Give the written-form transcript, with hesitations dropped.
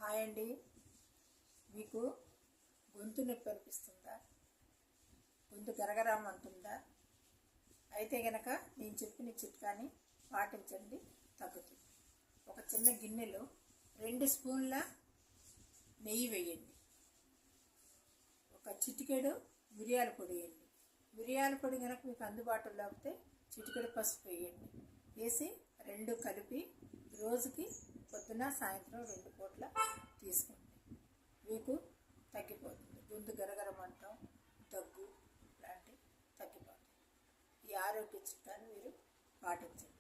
Hi అండి. మీకు గొంతు నొప్పి అనిపిస్తుందా? గొంతు గరగరం అంటుందా? అయితే గనక నేను చెప్పిన చిట్కాని పాటించండి, తగ్గుతుంది. ఒక చిన్న గిన్నెలో 2 స్పూన్ల నెయ్యి వేయండి. ఒక చిటికెడు మిరియాల పొడి వేయండి. మిరియాల పొడి కనుక మీకు అందుబాటులో లేకపోతే చిటికెడు పసుపు వేయండి. వేసి 2 కలిపి రోజుకి పొద్దున సాయంత్రం 2 పూట్ల తీసుకోండి. మీకు తగ్గిపోతుంది. గొంతు గరగరమంటాం, దగ్గు లాంటివి తగ్గిపోతాయి. ఈ ఆరోగ్య చిట్కాని మీరు పాటించండి.